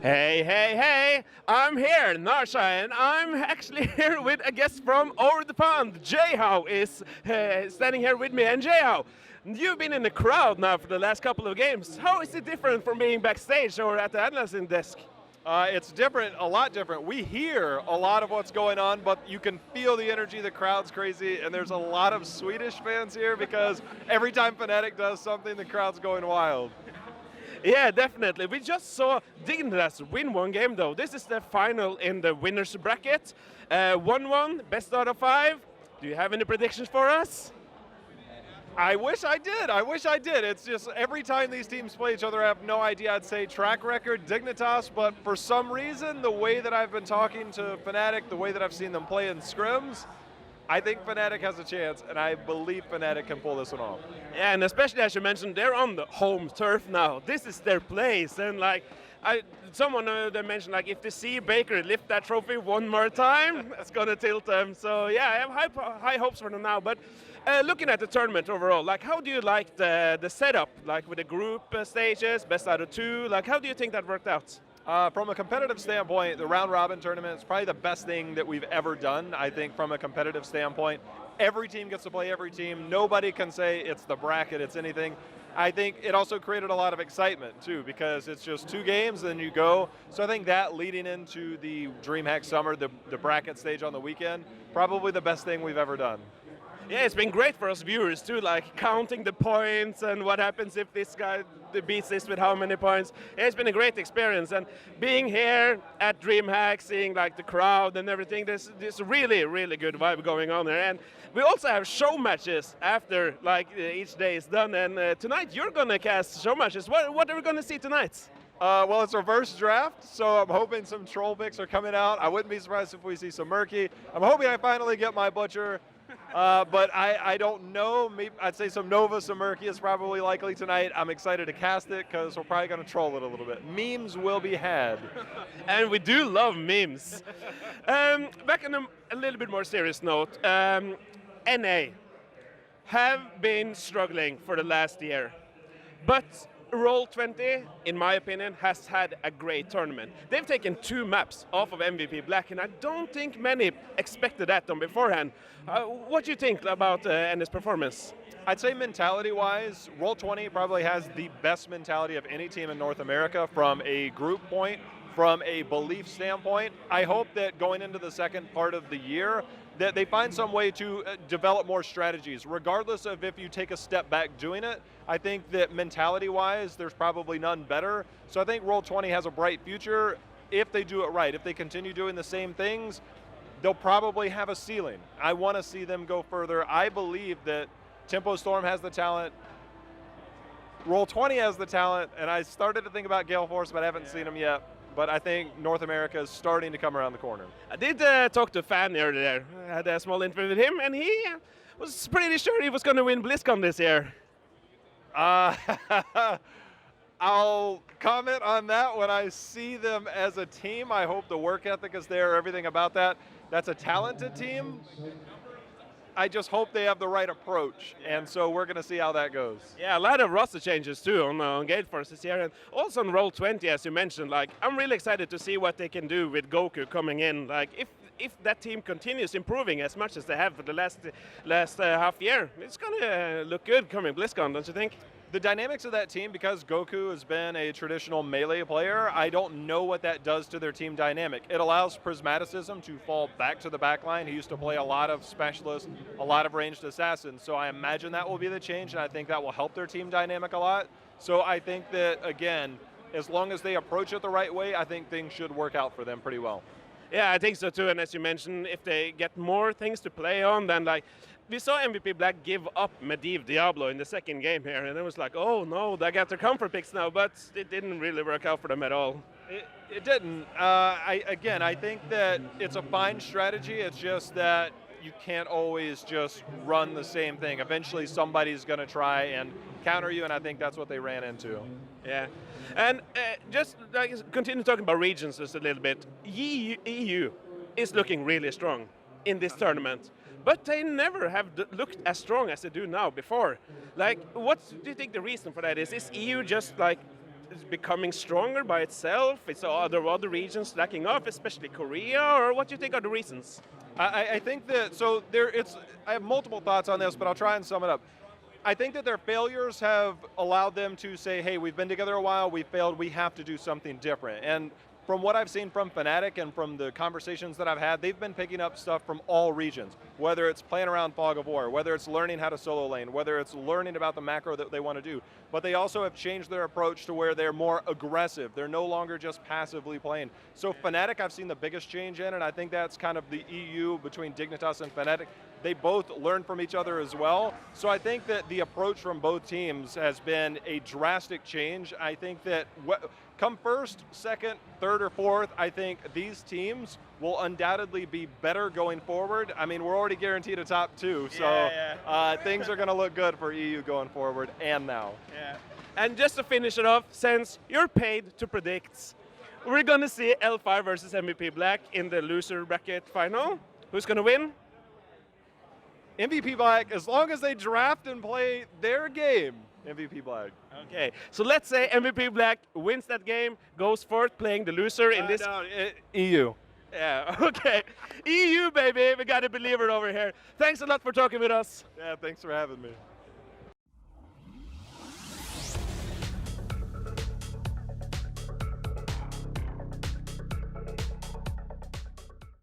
Hey, hey, hey! I'm here, Narsha, and I'm actually here with a guest from over the pond. JHow is standing here with me. And JHow, you've been in the crowd now for the last couple of games. How is it different from being backstage or at the analyzing desk? It's different, a lot different. We hear a lot of what's going on, but you can feel the energy, the crowd's crazy, and there's a lot of Swedish fans here because every time Fnatic does something, the crowd's going wild. Yeah, definitely. We just saw Dignitas win one game, though. This is the final in the winners bracket. 1-1, best out of 5. Do you have any predictions for us? I wish I did. It's just every time these teams play each other, I have no idea. I'd say track record, Dignitas, but for some reason, the way that I've been talking to Fnatic, the way that I've seen them play in scrims, I think Fnatic has a chance, and I believe Fnatic can pull this one off. Yeah, and especially as you mentioned, they're on the home turf now. This is their place, and like, someone they mentioned, like, if they see Baker lift that trophy one more time, it's gonna tilt them. So yeah, I have high hopes for them now. But looking at the tournament overall, like, how do you like the setup, like with the group stages, best out of 2? Like, how do you think that worked out? From a competitive standpoint, the round robin tournament is probably the best thing that we've ever done. I think from a competitive standpoint, every team gets to play every team. Nobody can say it's the bracket, it's anything. I think it also created a lot of excitement too, because it's just 2 games and then you go. So I think that leading into the Dreamhack Summer, the bracket stage on the weekend, probably the best thing we've ever done. Yeah, it's been great for us viewers too, like counting the points and what happens if this guy beats this with how many points. Yeah, it's been a great experience, and being here at Dreamhack, seeing like the crowd and everything, there's really, really good vibe going on there. And we also have show matches after like each day is done, and tonight you're gonna cast show matches. What are we gonna see tonight? Well, it's reverse draft, so I'm hoping some troll picks are coming out. I wouldn't be surprised if we see some Murky. I'm hoping I finally get my Butcher. But I don't know. Maybe I'd say some Nova, some Murky is probably likely tonight. I'm excited to cast it because we're probably going to troll it a little bit. Memes will be had. And we do love memes. Back on a little bit more serious note, NA have been struggling for the last year. But Roll20, in my opinion, has had a great tournament. They've taken 2 maps off of MVP Black, and I don't think many expected that on beforehand. What do you think about NA's performance? I'd say mentality-wise, Roll20 probably has the best mentality of any team in North America from a group point, from a belief standpoint. I hope that going into the second part of the year, that they find some way to develop more strategies, regardless of if you take a step back doing it. I think that mentality-wise, there's probably none better. So I think Roll20 has a bright future if they do it right. If they continue doing the same things, they'll probably have a ceiling. I want to see them go further. I believe that Tempo Storm has the talent, Roll20 has the talent, and I started to think about Gale Force, but I haven't seen them yet. But I think North America is starting to come around the corner. I did talk to Fan earlier. I had a small interview with him, and he was pretty sure he was going to win BlizzCon this year. I'll comment on that when I see them as a team. I hope the work ethic is there, everything about that. That's a talented team. I just hope they have the right approach, and so we're going to see how that goes. Yeah, a lot of roster changes too on Gale Force this year, and also on Roll20, as you mentioned. Like, I'm really excited to see what they can do with Goku coming in. Like, if that team continues improving as much as they have for the last half year, it's going to look good coming BlizzCon, don't you think? The dynamics of that team, because Goku has been a traditional melee player, I don't know what that does to their team dynamic. It allows Prismaticism to fall back to the backline. He used to play a lot of specialists, a lot of ranged assassins, so I imagine that will be the change, and I think that will help their team dynamic a lot. So I think that, again, as long as they approach it the right way, I think things should work out for them pretty well. Yeah, I think so too, and as you mentioned, if they get more things to play on, then like, we saw MVP Black give up Medivh Diablo in the second game here, and it was like, oh no, they got their comfort picks now, but it didn't really work out for them at all. It didn't. I think that it's a fine strategy. It's just that you can't always just run the same thing. Eventually somebody's going to try and counter you, and I think that's what they ran into. Yeah, and just like, continue talking about regions just a little bit. EU is looking really strong in this tournament, but they never have looked as strong as they do now before. Like, what do you think the reason for that is? Is EU just like is becoming stronger by itself? Are there other regions lacking off, especially Korea, or what do you think are the reasons? I think that, so I have multiple thoughts on this, but I'll try and sum it up. I think that their failures have allowed them to say, hey, we've been together a while, we failed, we have to do something different. And from what I've seen from Fnatic and from the conversations that I've had, they've been picking up stuff from all regions, whether it's playing around Fog of War, whether it's learning how to solo lane, whether it's learning about the macro that they want to do. But they also have changed their approach to where they're more aggressive. They're no longer just passively playing. So Fnatic I've seen the biggest change in, and I think that's kind of the EU between Dignitas and Fnatic. They both learn from each other as well. So I think that the approach from both teams has been a drastic change. I think that come first, second, third, or fourth, I think these teams will undoubtedly be better going forward. I mean, we're already guaranteed a top 2, so things are going to look good for EU going forward and now. Yeah. And just to finish it off, since you're paid to predict, we're going to see L5 versus MVP Black in the loser bracket final. Who's going to win? MVP Black, as long as they draft and play their game, MVP Black. Okay, so let's say MVP Black wins that game, goes forth playing the loser in this. No, EU. Yeah, okay. EU, baby, we got a believer over here. Thanks a lot for talking with us. Yeah, thanks for having me.